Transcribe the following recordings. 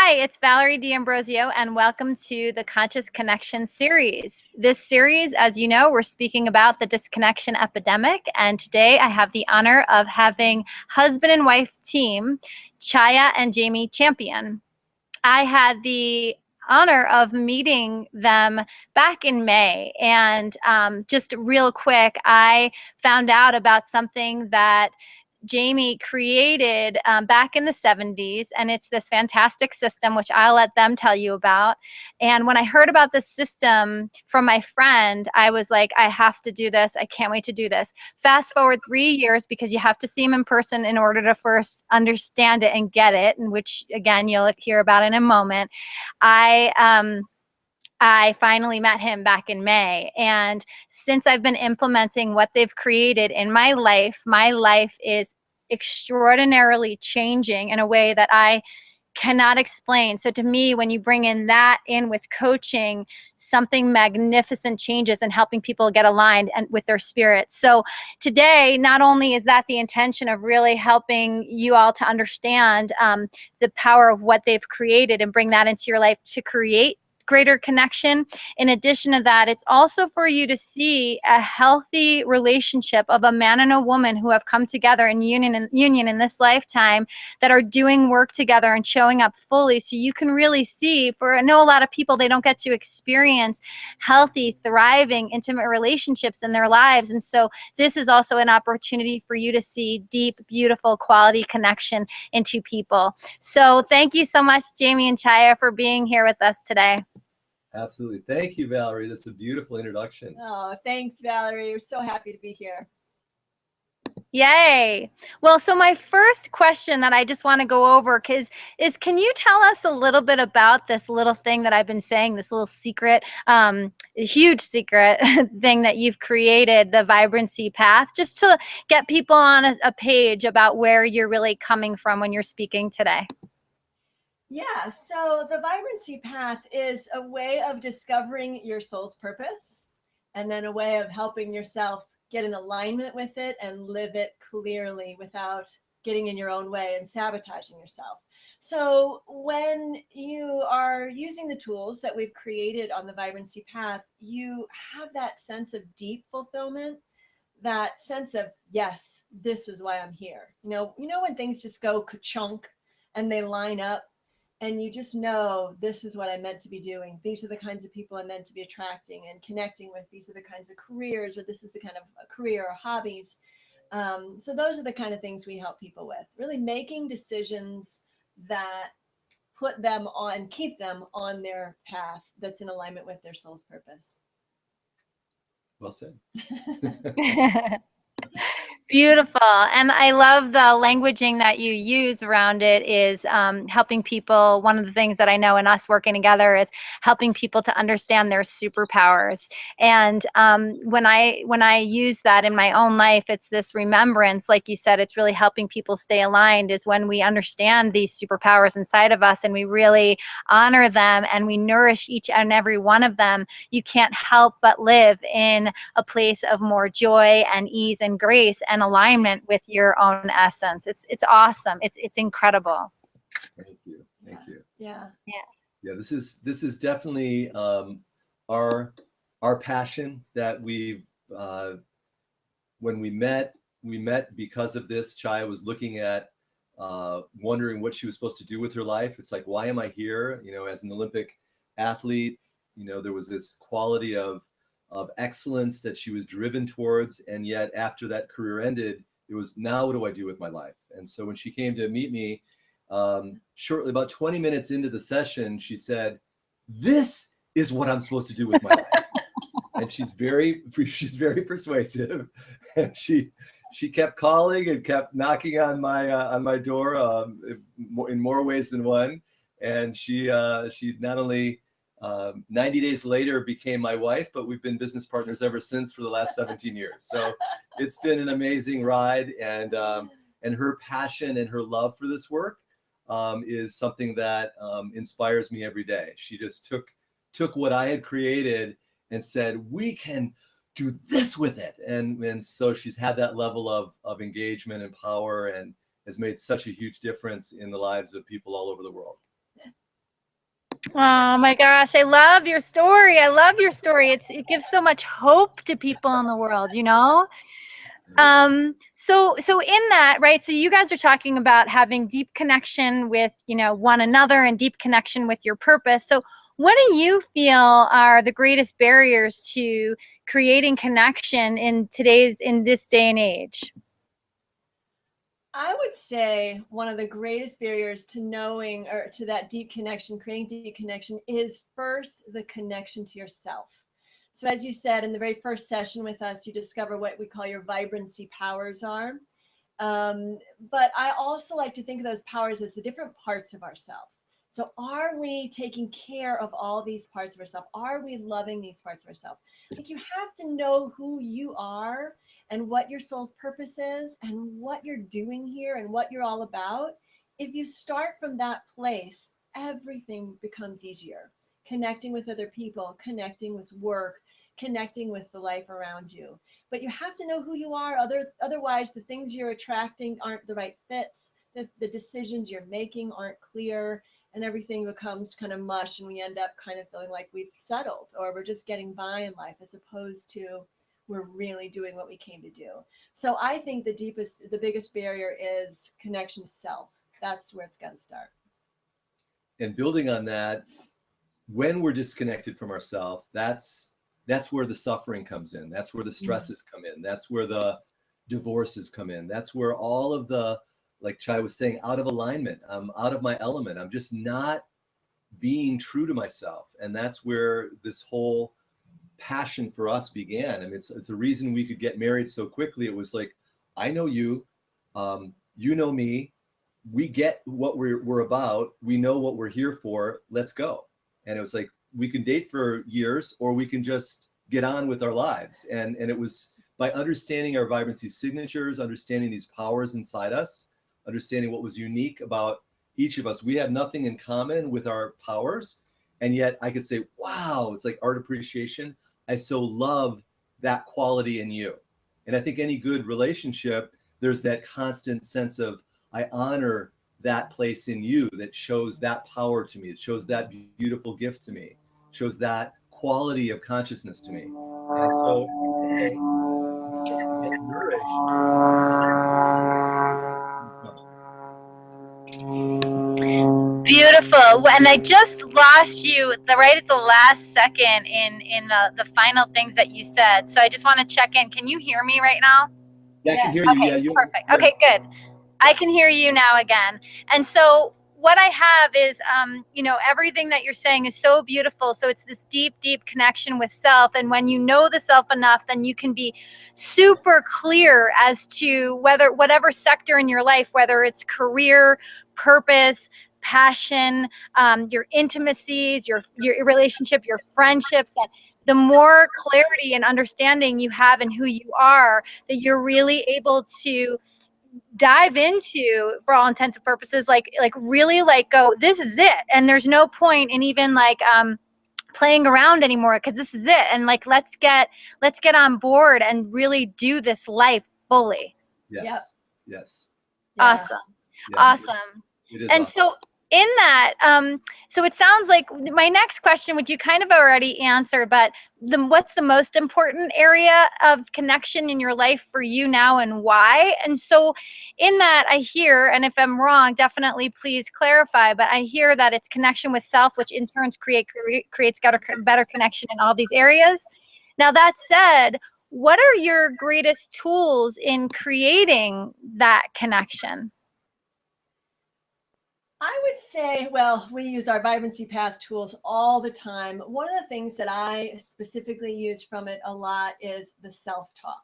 Hi, it's Valerie D'Ambrosio, and welcome to the Conscious Connection series. This series, as you know, we're speaking about the disconnection epidemic, and today I have the honor of having husband and wife team, Chaya and Jamie Champion. I had the honor of meeting them back in May, and just real quick, I found out about something that Jamie created back in the 70s, and it's this fantastic system, which I'll let them tell you about. And when I heard about this system from my friend, I was like, I have to do this. I can't wait to do this. Fast forward 3 years, because you have to see him in person in order to first understand it and get it, and which, again, you'll hear about in a moment. I finally met him back in May. And since I've been implementing what they've created in my life is extraordinarily changing in a way that I cannot explain. So to me, when you bring in that in with coaching, something magnificent changes and helping people get aligned and with their spirit. So today, not only is that the intention of really helping you all to understand the power of what they've created and bring that into your life to create greater connection. In addition to that, it's also for you to see a healthy relationship of a man and a woman who have come together in union in this lifetime, that are doing work together and showing up fully. So you can really see, I know a lot of people, they don't get to experience healthy, thriving, intimate relationships in their lives. And so this is also an opportunity for you to see deep, beautiful, quality connection into people. So thank you so much, Jamie and Chaya, for being here with us today. Absolutely. Thank you, Valerie. That's a beautiful introduction. Oh, thanks, Valerie. We're so happy to be here. Yay. Well, so my first question that I just want to go over is can you tell us a little bit about this little thing that I've been saying, this little secret, huge secret thing that you've created, the vibrancy path, just to get people on a page about where you're really coming from when you're speaking today? Yeah, so the vibrancy path is a way of discovering your soul's purpose, and then a way of helping yourself get in alignment with it and live it clearly without getting in your own way and sabotaging yourself. So when you are using the tools that we've created on the vibrancy path, you have that sense of deep fulfillment, that sense of, yes, this is why I'm here. You know when things just go ka-chunk and they line up, and you just know, this is what I'm meant to be doing. These are the kinds of people I'm meant to be attracting and connecting with. These are the kinds of careers, or this is the kind of career or hobbies. So those are the kind of things we help people with, really making decisions that put them on, keep them on their path that's in alignment with their soul's purpose. Well said. Beautiful. And I love the languaging that you use around it is helping people. One of the things that I know in us working together is helping people to understand their superpowers. And when I use that in my own life, it's this remembrance, like you said, it's really helping people stay aligned, is when we understand these superpowers inside of us and we really honor them and we nourish each and every one of them. You can't help but live in a place of more joy and ease and grace and alignment with your own essence. It's awesome. It's incredible. Thank you. Thank you. Yeah. Yeah. This is definitely our passion that we've when we met because of this. Chaya was looking at wondering what she was supposed to do with her life. It's like, why am I here? As an Olympic athlete, there was this quality of excellence that she was driven towards. And yet after that career ended, it was, now what do I do with my life? And so when she came to meet me, shortly, about 20 minutes into the session, she said, this is what I'm supposed to do with my life. And she's very persuasive. And she kept calling and kept knocking on my door in more ways than one. And she not only 90 days later became my wife, but we've been business partners ever since for the last 17 years. So it's been an amazing ride, and her passion and her love for this work is something that inspires me every day. She just took what I had created and said, we can do this with it. And so she's had that level of engagement and power, and has made such a huge difference in the lives of people all over the world. Oh my gosh, I love your story. I love your story. It gives so much hope to people in the world, you know? So in that, right, so you guys are talking about having deep connection with, you know, one another and deep connection with your purpose. So what do you feel are the greatest barriers to creating connection in this day and age? I would say one of the greatest barriers to knowing or to that deep connection, creating deep connection, is first the connection to yourself. So, as you said in the very first session with us, you discover what we call your vibrancy powers are. But I also like to think of those powers as the different parts of ourself. So, are we taking care of all these parts of ourselves? Are we loving these parts of ourselves? Like, you have to know who you are and what your soul's purpose is and what you're doing here and what you're all about. If you start from that place, everything becomes easier. Connecting with other people, connecting with work, connecting with the life around you. But you have to know who you are. Otherwise, the things you're attracting aren't the right fits. The decisions you're making aren't clear, and everything becomes kind of mush. And we end up kind of feeling like we've settled or we're just getting by in life as opposed to we're really doing what we came to do. So I think the biggest barrier is connection to self. That's where it's got to start. And building on that, when we're disconnected from ourselves, that's where the suffering comes in. That's where the stresses come in. That's where the divorces come in. That's where all of the, like Chai was saying, out of alignment. I'm out of my element. I'm just not being true to myself. And that's where this whole passion for us began. I mean, it's a reason we could get married so quickly. It was like, I know you, you know me, we get what we're about, we know what we're here for, let's go. And it was like, we can date for years or we can just get on with our lives. And it was by understanding our vibrancy signatures, understanding these powers inside us, understanding what was unique about each of us. We have nothing in common with our powers. And yet I could say, wow, it's like art appreciation. I so love that quality in you. And I think any good relationship, there's that constant sense of, I honor that place in you that shows that power to me, it shows that beautiful gift to me, shows that quality of consciousness to me. And so today, get nourished. Beautiful. And I just lost you right at the last second in the final things that you said. So I just want to check in. Can you hear me right now? Yeah, I can hear you. Okay, Yeah, you. perfect. Okay, good. I can hear you now again. And so what I have is, you know, everything that you're saying is so beautiful. So it's this deep, deep connection with self. And when you know the self enough, then you can be super clear as to whatever sector in your life, whether it's career, purpose, passion, your intimacies, your relationship, your friendships, that the more clarity and understanding you have in who you are, that you're really able to dive into, for all intents and purposes, like really like go, this is it, and there's no point in even like playing around anymore, because this is it, and like let's get on board and really do this life fully. Yes. Yep. Yes. Yeah. Awesome. Yes. Awesome. It is And awesome. so in that, so it sounds like my next question, which you kind of already answered, but what's the most important area of connection in your life for you now and why? And so in that, I hear, and if I'm wrong, definitely please clarify, but I hear that it's connection with self, which in turn creates better connection in all these areas. Now, that said, what are your greatest tools in creating that connection? I would say, well, we use our vibrancy path tools all the time. One of the things that I specifically use from it a lot is the self-talk.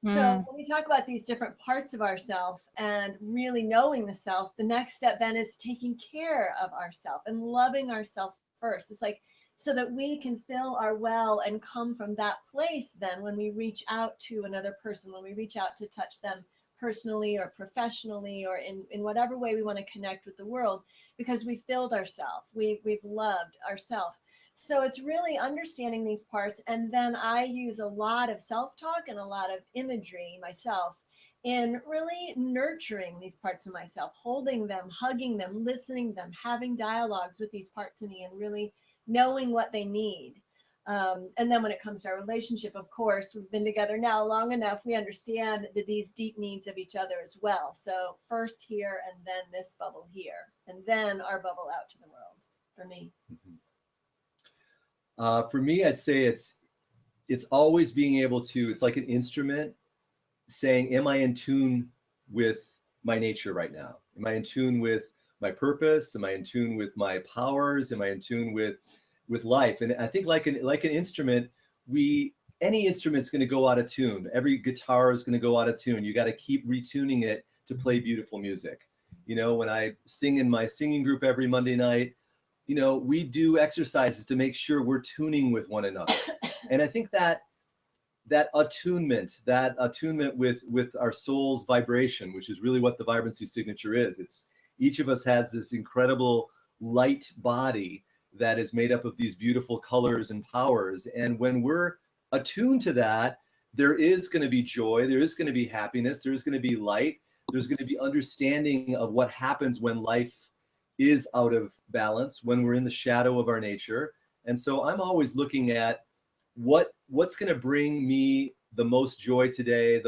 So when we talk about these different parts of ourself and really knowing the self, the next step then is taking care of ourself and loving ourself first. It's like so that we can fill our well and come from that place then when we reach out to another person, when we reach out to touch them personally or professionally or in whatever way we want to connect with the world, because we filled ourselves, we've loved ourselves. So it's really understanding these parts. And then I use a lot of self-talk and a lot of imagery myself. in really nurturing these parts of myself, holding them, hugging them, listening to them, having dialogues with these parts of me, and really knowing what they need. And then when it comes to our relationship, of course, we've been together now long enough. We understand these deep needs of each other as well. So first here, and then this bubble here, and then our bubble out to the world, for me. For me, I'd say it's always being able to, it's like an instrument saying, am I in tune with my nature right now? Am I in tune with my purpose? Am I in tune with my powers? Am I in tune with life? And I think like an instrument, any instrument's going to go out of tune. Every guitar is going to go out of tune. You got to keep retuning it to play beautiful music. You know, when I sing in my singing group every Monday night, you know, we do exercises to make sure we're tuning with one another. And I think that attunement with our soul's vibration, which is really what the vibrancy signature is. It's each of us has this incredible light body that is made up of these beautiful colors and powers. And when we're attuned to that, there is going to be joy, there is going to be happiness, there is going to be light, there's going to be understanding of what happens when life is out of balance, when we're in the shadow of our nature. And so I'm always looking at what's going to bring me the most joy today,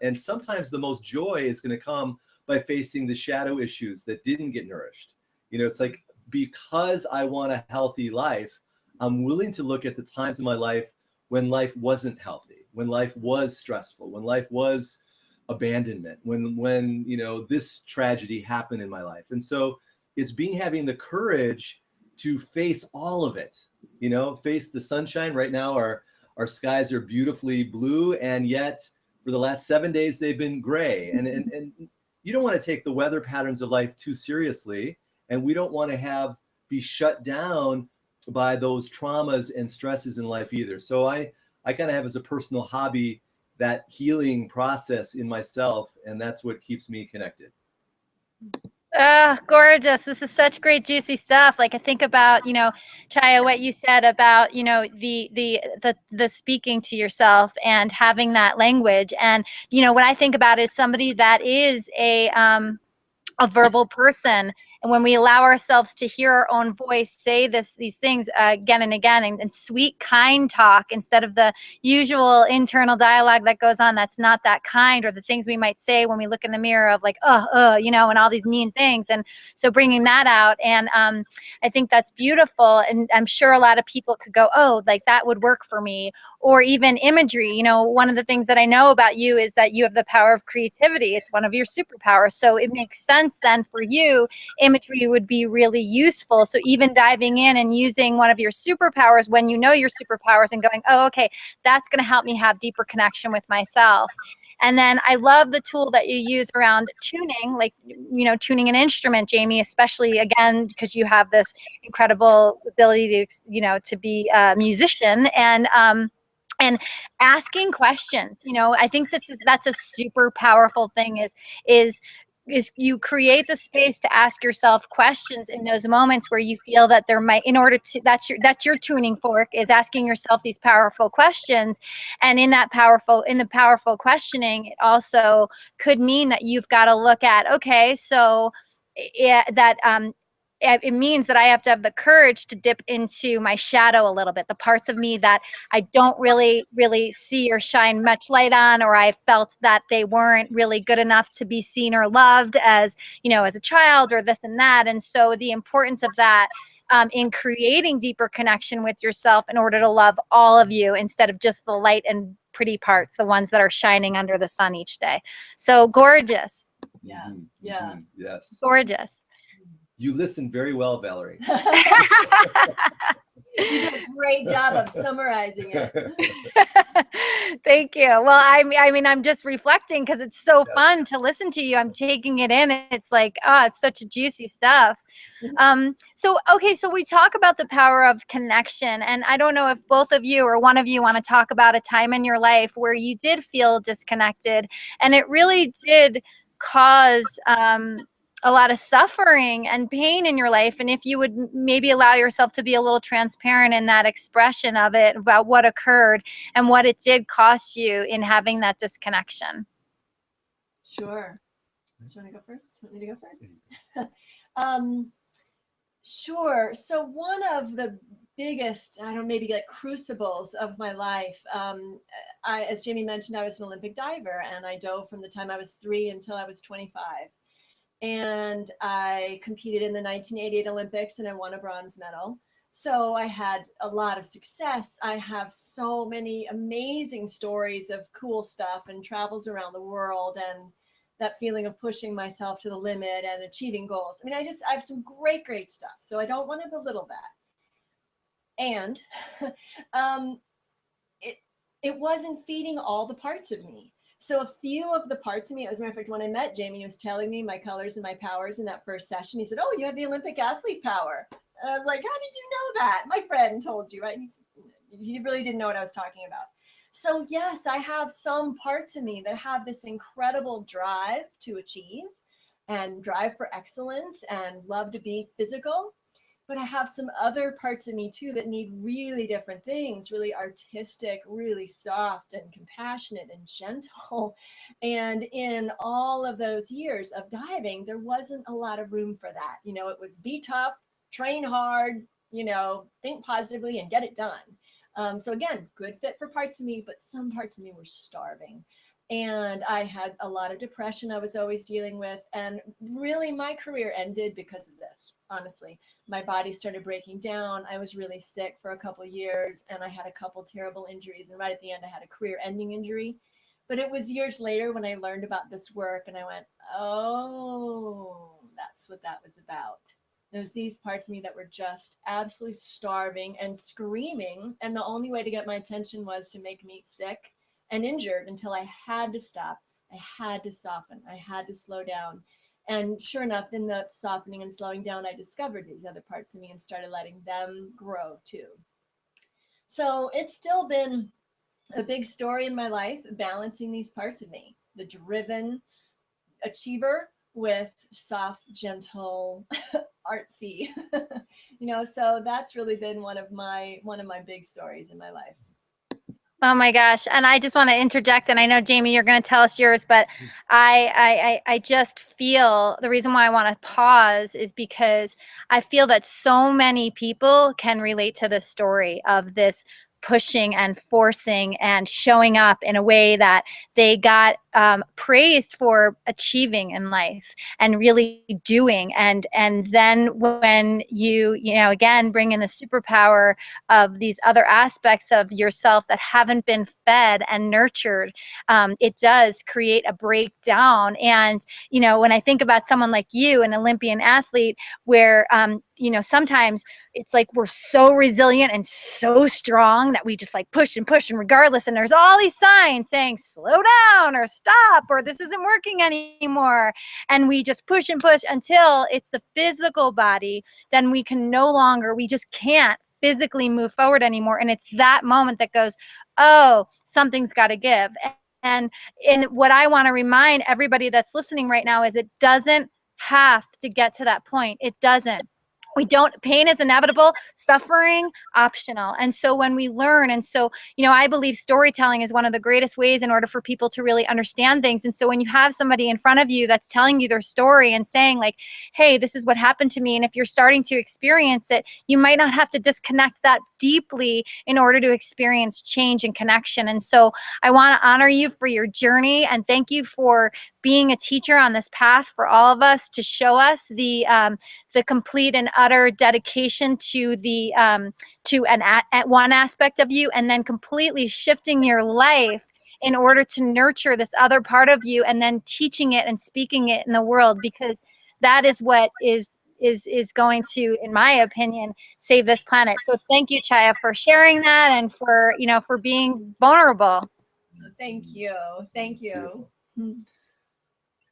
and sometimes the most joy is going to come by facing the shadow issues that didn't get nourished. You know, it's like, because I want a healthy life, I'm willing to look at the times in my life when life wasn't healthy, when life was stressful, when life was abandonment, when you know, this tragedy happened in my life. And so it's having the courage to face all of it, you know, face the sunshine. Right now our skies are beautifully blue, and yet for the last 7 days they've been gray. And you don't want to take the weather patterns of life too seriously, and we don't want to be shut down by those traumas and stresses in life either. So I kind of have as a personal hobby that healing process in myself, and that's what keeps me connected. Gorgeous. This is such great, juicy stuff. Like, I think about, you know, Chaya, what you said about, you know, the speaking to yourself and having that language. And, you know, what I think about is somebody that is a verbal person. And when we allow ourselves to hear our own voice say these things again and again, and sweet, kind talk instead of the usual internal dialogue that goes on that's not that kind, or the things we might say when we look in the mirror of like, you know, and all these mean things. And so bringing that out, and I think that's beautiful. And I'm sure a lot of people could go, oh, like that would work for me. Or even imagery. You know, one of the things that I know about you is that you have the power of creativity. It's one of your superpowers. So it makes sense then for you, imagery would be really useful. So even diving in and using one of your superpowers when you know your superpowers and going, oh, okay, that's going to help me have deeper connection with myself. And then I love the tool that you use around tuning, like, you know, tuning an instrument, Jamie, especially again, because you have this incredible ability to, you know, to be a musician, and asking questions. You know, I think that's a super powerful thing, is you create the space to ask yourself questions in those moments where you feel that there might, in order to, that's your tuning fork, is asking yourself these powerful questions. And in the powerful questioning, it also could mean that you've got to look at, okay, so it means that I have to have the courage to dip into my shadow a little bit, the parts of me that I don't really see or shine much light on, or I felt that they weren't really good enough to be seen or loved as, you know, as a child, or this and that. And so the importance of that in creating deeper connection with yourself in order to love all of you instead of just the light and pretty parts, the ones that are shining under the sun each day. So gorgeous. Yeah. Mm-hmm. Yeah. Mm-hmm. Yes. Gorgeous. You listen very well, Valerie. You did a great job of summarizing it. Thank you. Well, I mean, I'm just reflecting because it's so fun to listen to you. I'm taking it in. It's like, oh, it's such juicy stuff. Okay, so we talk about the power of connection, and I don't know if both of you or one of you want to talk about a time in your life where you did feel disconnected, and it really did cause a lot of suffering and pain in your life. And if you would maybe allow yourself to be a little transparent in that expression of it, about what occurred and what it did cost you in having that disconnection. Sure. Do you want to go first? Do you want me to go first? um, sure. So one of the biggest, I don't know, maybe like crucibles of my life. As Jamie mentioned, I was an Olympic diver, and I dove from the time I was 3 until I was 25. And I competed in the 1988 Olympics, and I won a bronze medal. So I had a lot of success. I have so many amazing stories of cool stuff and travels around the world, and that feeling of pushing myself to the limit and achieving goals. I mean, I have some great stuff. So I don't want to belittle that. And um, it, it wasn't feeding all the parts of me. So a few of the parts of me, as a matter of fact, when I met Jamie, he was telling me my colors and my powers in that first session. He said, "Oh, you have the Olympic athlete power." And I was like, "How did you know that? My friend told you, right?" He really didn't know what I was talking about. So yes, I have some parts of me that have this incredible drive to achieve and drive for excellence and love to be physical. But I have some other parts of me too that need really different things, really artistic, really soft and compassionate and gentle. And in all of those years of diving, there wasn't a lot of room for that. You know, it was be tough, train hard, you know, think positively and get it done. So again, good fit for parts of me, but some parts of me were starving. And I had a lot of depression I was always dealing with. And really, my career ended because of this, honestly. My body started breaking down. I was really sick for a couple of years, and I had a couple terrible injuries. And right at the end, I had a career-ending injury. But it was years later when I learned about this work, and I went, oh, that's what that was about. There was these parts of me that were just absolutely starving and screaming, and the only way to get my attention was to make me sick and injured until I had to stop. I had to soften. I had to slow down. And sure enough, in the softening and slowing down, I discovered these other parts of me and started letting them grow too. So it's still been a big story in my life, balancing these parts of me, the driven achiever with soft, gentle, artsy, you know, so that's really been one of my big stories in my life. Oh my gosh. And I just want to interject, and I know Jamie, you're going to tell us yours, but I just feel the reason why I want to pause is because I feel that so many people can relate to the story of this pushing and forcing and showing up in a way that they got praised for achieving in life and really doing. And then when you know, again, bring in the superpower of these other aspects of yourself that haven't been fed and nurtured, it does create a breakdown. And, you know, when I think about someone like you, an Olympian athlete, where, you know, sometimes it's like we're so resilient and so strong that we just like push and regardless. And there's all these signs saying, slow down or stop, or this isn't working anymore. And we just push and push until it's the physical body. Then we can no longer, we just can't physically move forward anymore. And it's that moment that goes, oh, something's got to give. And what I want to remind everybody that's listening right now is it doesn't have to get to that point. It doesn't. We don't, pain is inevitable, suffering optional. And so when we learn, and so, you know, I believe storytelling is one of the greatest ways in order for people to really understand things. And so when you have somebody in front of you that's telling you their story and saying like, hey, this is what happened to me, and if you're starting to experience it, you might not have to disconnect that deeply in order to experience change and connection. And so I want to honor you for your journey and thank you for being a teacher on this path for all of us, to show us the complete and utter dedication to the to one aspect of you, and then completely shifting your life in order to nurture this other part of you, and then teaching it and speaking it in the world, because that is what is going to, in my opinion, save this planet. So thank you, Chaya, for sharing that and for, you know, for being vulnerable. Thank you. Thank you.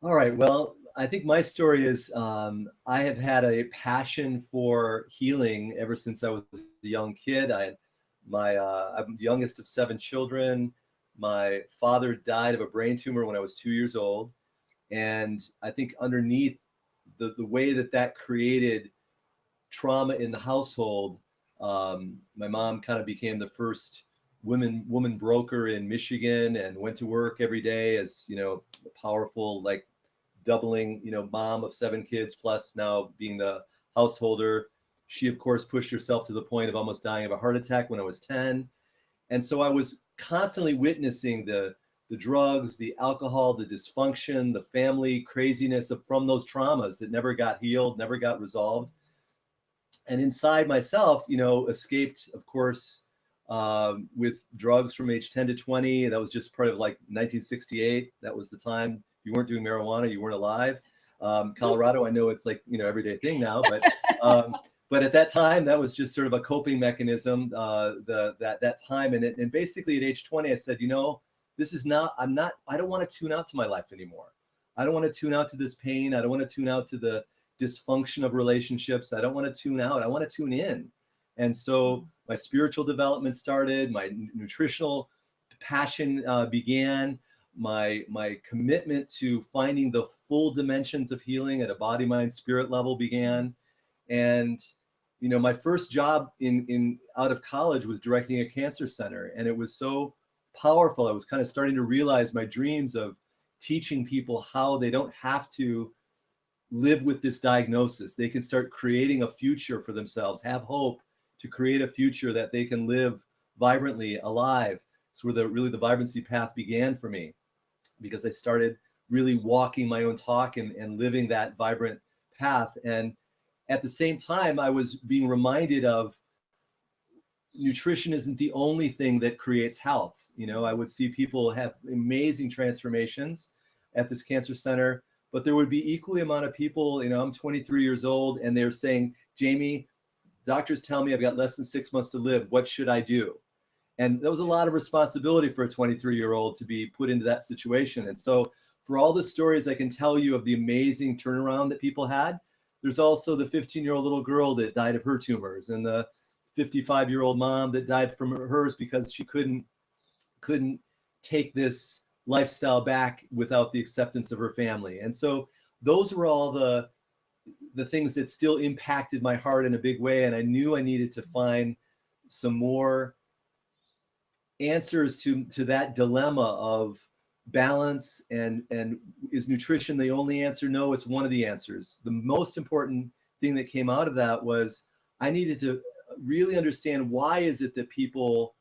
All right. Well, I think my story is I have had a passion for healing ever since I was a young kid. I'm the youngest of 7 children. My father died of a brain tumor when I was 2 years old. And I think underneath the way that created trauma in the household, my mom kind of became the first woman broker in Michigan, and went to work every day as, you know, a powerful, like doubling, you know, mom of 7 kids, plus now being the householder. She, of course, pushed herself to the point of almost dying of a heart attack when I was 10. And so I was constantly witnessing the drugs, the alcohol, the dysfunction, the family craziness from those traumas that never got healed, never got resolved. And inside myself, you know, escaped, of course, with drugs from age 10 to 20. That was just part of like 1968. That was the time you weren't doing marijuana, you weren't alive. Colorado, I know it's like, you know, everyday thing now, but at that time, that was just sort of a coping mechanism. That time, and basically at age 20, I said, you know, this is not. I don't want to tune out to my life anymore. I don't want to tune out to this pain. I don't want to tune out to the dysfunction of relationships. I don't want to tune out. I want to tune in. And so my spiritual development started. My nutritional passion began. My commitment to finding the full dimensions of healing at a body, mind, spirit level began. And you know, my first job in out of college was directing a cancer center, and it was so powerful. I was kind of starting to realize my dreams of teaching people how they don't have to live with this diagnosis. They can start creating a future for themselves, have hope to create a future that they can live vibrantly, alive. It's where really the vibrancy path began for me, because I started really walking my own talk and living that vibrant path. And at the same time, I was being reminded of nutrition isn't the only thing that creates health. You know, I would see people have amazing transformations at this cancer center, but there would be equally amount of people, you know, I'm 23 years old, and they're saying, Jamie, doctors tell me I've got less than 6 months to live. What should I do? And that was a lot of responsibility for a 23-year-old to be put into that situation. And so for all the stories I can tell you of the amazing turnaround that people had, there's also the 15-year-old little girl that died of her tumors, and the 55-year-old mom that died from hers because she couldn't take this lifestyle back without the acceptance of her family. And so those were all the things that still impacted my heart in a big way. And I knew I needed to find some more answers to that dilemma of balance, and is nutrition the only answer? No, it's one of the answers. The most important thing that came out of that was I needed to really understand, why is it that people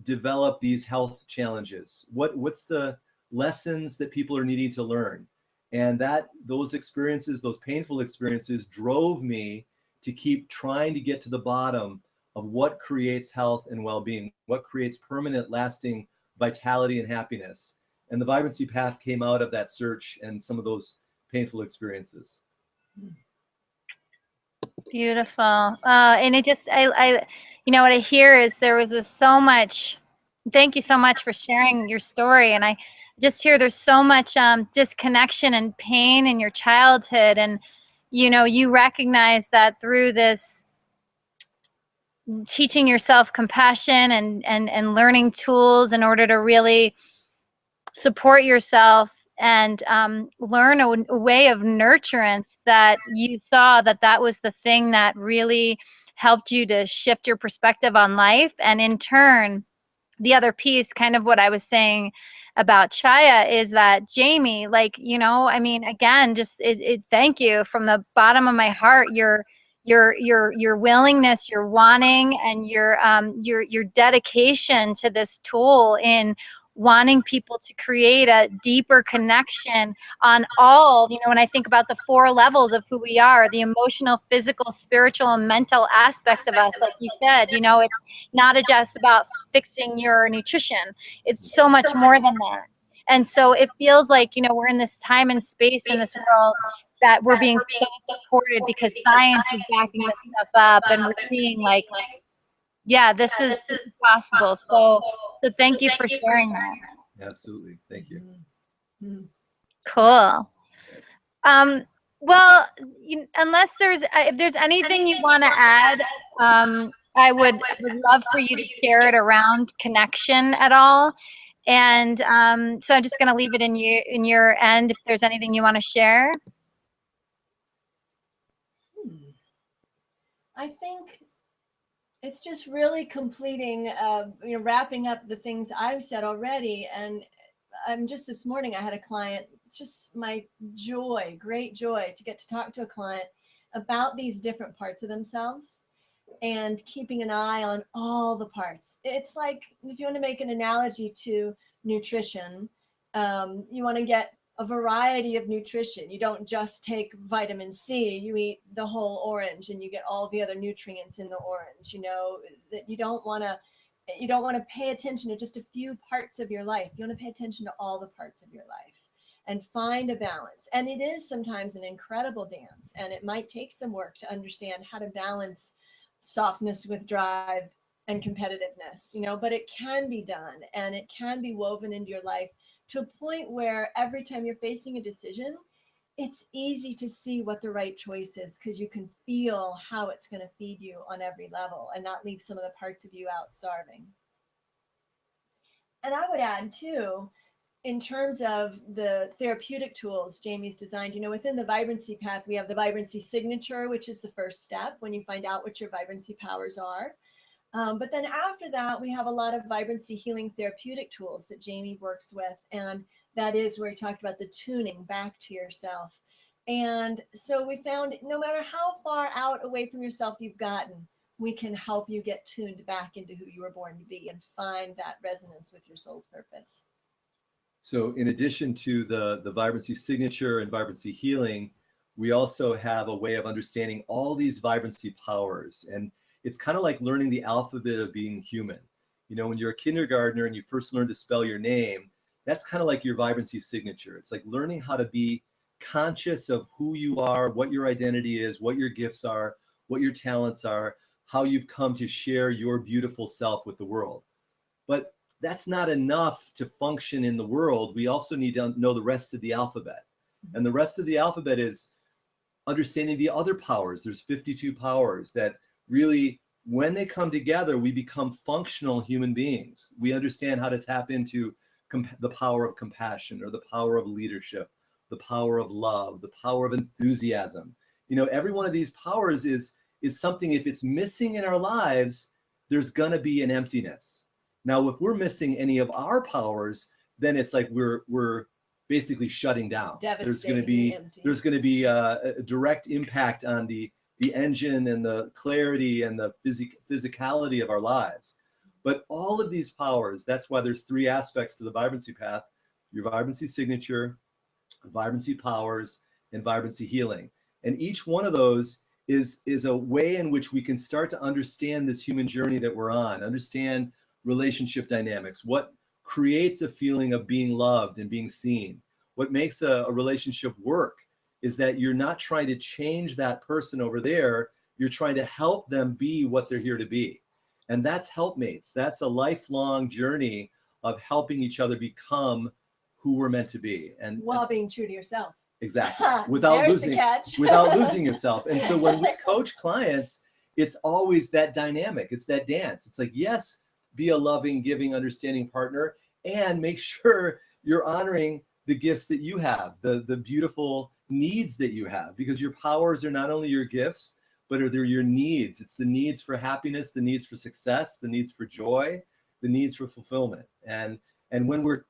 develop these health challenges? What's the lessons that people are needing to learn? And that those experiences, those painful experiences, drove me to keep trying to get to the bottom of what creates health and well-being, what creates permanent, lasting vitality and happiness. And the vibrancy path came out of that search and some of those painful experiences. Beautiful. And it just, you know, what I hear is there was so much, thank you so much for sharing your story. And I just hear there's so much disconnection and pain in your childhood. And, you know, you recognize that through this teaching yourself compassion and learning tools in order to really support yourself and learn a way of nurturance, that you saw that was the thing that really helped you to shift your perspective on life. And in turn, the other piece, kind of what I was saying about Chaya, is that Jamie, like, you know, I mean, again, just thank you from the bottom of my heart. Your willingness, your wanting, and your dedication to this tool in wanting people to create a deeper connection on all, you know, when I think about the 4 levels of who we are, the emotional, physical, spiritual, and mental aspects of us, like you said, you know, it's not just about fixing your nutrition. It's so much more than that. And so it feels like, you know, we're in this time and space in this world that we're being so supported because science is backing this stuff up, and we're seeing like, yeah, this is possible. So thank you for sharing that. Absolutely. Thank you. Cool. Well, unless if there's anything you want to add, I would love for you to share it around connection at all. And so I'm just going to leave it in your end if there's anything you want to share. I think It's just really completing, wrapping up the things I've said already. And I'm just this morning, I had a client, it's just my joy, great joy to get to talk to a client about these different parts of themselves and keeping an eye on all the parts. It's like, if you want to make an analogy to nutrition, you want to get a variety of nutrition. You don't just take vitamin C, you eat the whole orange and you get all the other nutrients in the orange. That you don't want to pay attention to just a few parts of your life. You want to pay attention to all the parts of your life and find a balance. And it is sometimes an incredible dance, and it might take some work to understand how to balance softness with drive and competitiveness, but it can be done, and it can be woven into your life to a point where every time you're facing a decision, it's easy to see what the right choice is, because you can feel how it's going to feed you on every level and not leave some of the parts of you out starving. And I would add too, in terms of the therapeutic tools Jamie's designed, within the vibrancy path, we have the vibrancy signature, which is the first step when you find out what your vibrancy powers are. But then after that, we have a lot of vibrancy healing therapeutic tools that Jamie works with. And that is where he talked about the tuning back to yourself. And so we found no matter how far out away from yourself you've gotten, we can help you get tuned back into who you were born to be and find that resonance with your soul's purpose. So in addition to the vibrancy signature and vibrancy healing, we also have a way of understanding all these vibrancy powers. And it's kind of like learning the alphabet of being human. When you're a kindergartner and you first learn to spell your name, that's kind of like your vibrancy signature. It's like learning how to be conscious of who you are, what your identity is, what your gifts are, what your talents are, how you've come to share your beautiful self with the world. But that's not enough to function in the world. We also need to know the rest of the alphabet. And the rest of the alphabet is understanding the other powers. There's 52 powers that really, when they come together, we become functional human beings. We understand how to tap into the power of compassion, or the power of leadership, the power of love, the power of enthusiasm. Every one of these powers is something, if it's missing in our lives, there's gonna be an emptiness. Now, if we're missing any of our powers, then it's like we're basically shutting down. There's going to be a direct impact on the engine and the clarity and the physicality of our lives. But all of these powers, that's why there's 3 aspects to the vibrancy path: your vibrancy signature, vibrancy powers, and vibrancy healing. And each one of those is a way in which we can start to understand this human journey that we're on, understand relationship dynamics, what creates a feeling of being loved and being seen. What makes a relationship work is that you're not trying to change that person over there, you're trying to help them be what they're here to be. And that's helpmates. That's a lifelong journey of helping each other become who we're meant to be. And while being true to yourself. Exactly. Without losing yourself. And so when we coach clients, it's always that dynamic. It's that dance. It's like, yes, be a loving, giving, understanding partner, and make sure you're honoring the gifts that you have, the beautiful needs that you have, because your powers are not only your gifts, but they're your needs. It's the needs for happiness, the needs for success, the needs for joy, the needs for fulfillment. And when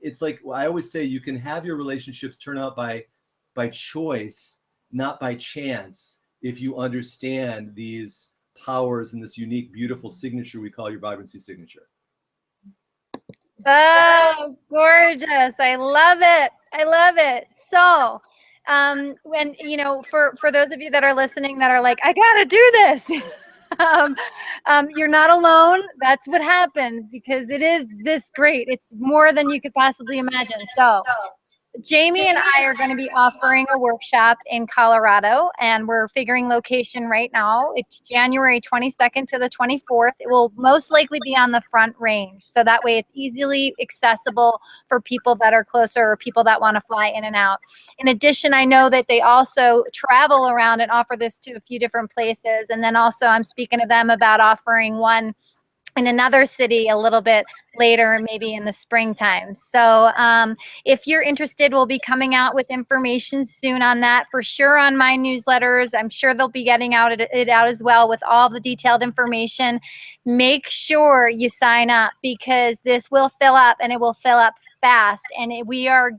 it's like I always say, you can have your relationships turn out by choice, not by chance, if you understand these powers and this unique, beautiful signature we call your vibrancy signature. Oh, gorgeous. I love it. I love it. So, when, for those of you that are listening that are like, I got to do this. You're not alone. That's what happens, because it is this great. It's more than you could possibly imagine. So Jamie and I are going to be offering a workshop in Colorado, and we're figuring location right now. It's January 22nd to the 24th. It will most likely be on the Front Range, so that way it's easily accessible for people that are closer or people that want to fly in and out. In addition, I know that they also travel around and offer this to a few different places, and then also I'm speaking to them about offering one in another city a little bit later, maybe in the springtime. So if you're interested, we'll be coming out with information soon on that, for sure, on my newsletters. I'm sure they'll be getting it out as well with all the detailed information. Make sure you sign up, because this will fill up, and it will fill up fast. And we are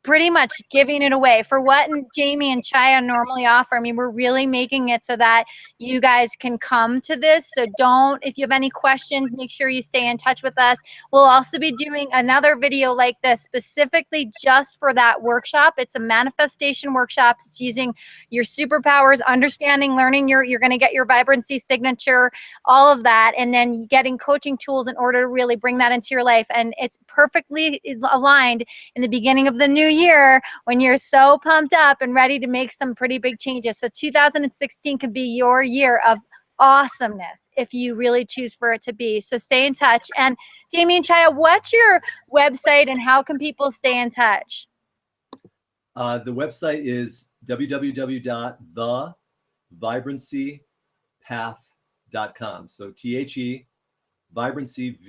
pretty much giving it away for what Jamie and Chaya normally offer. I mean, we're really making it so that you guys can come to this. So if you have any questions, make sure you stay in touch with us. We'll also be doing another video like this specifically just for that workshop. It's a manifestation workshop. It's using your superpowers, understanding, learning you're going to get your vibrancy signature, all of that, and then getting coaching tools in order to really bring that into your life. And it's perfectly aligned in the beginning of the new year when you're so pumped up and ready to make some pretty big changes. So 2016 could be your year of awesomeness if you really choose for it to be. So stay in touch. And Jamie and Chaya, what's your website and how can people stay in touch? The website is www.thevibrancypath.com. So THE vibrancy,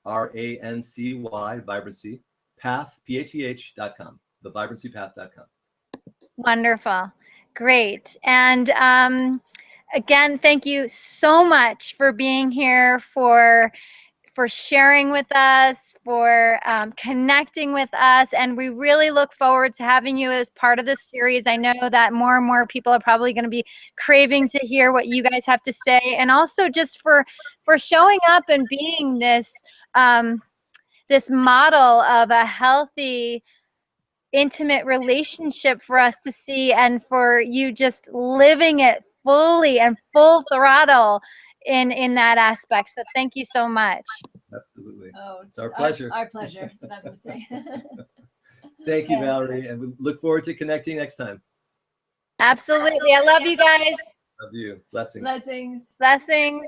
VIBRANCY, vibrancy, path, PATH.com, thevibrancypath.com. Wonderful. Great. And again, thank you so much for being here, for sharing with us, for connecting with us. And we really look forward to having you as part of this series. I know that more and more people are probably going to be craving to hear what you guys have to say. And also just for showing up and being this, this model of a healthy, intimate relationship for us to see, and for you just living it fully and full throttle in that aspect. So thank you so much. Absolutely. Oh, it's our pleasure. Our pleasure. That's what I would say. Thank you, Valerie, and we look forward to connecting next time. Absolutely. I love you guys. Love you. Blessings. Blessings. Blessings.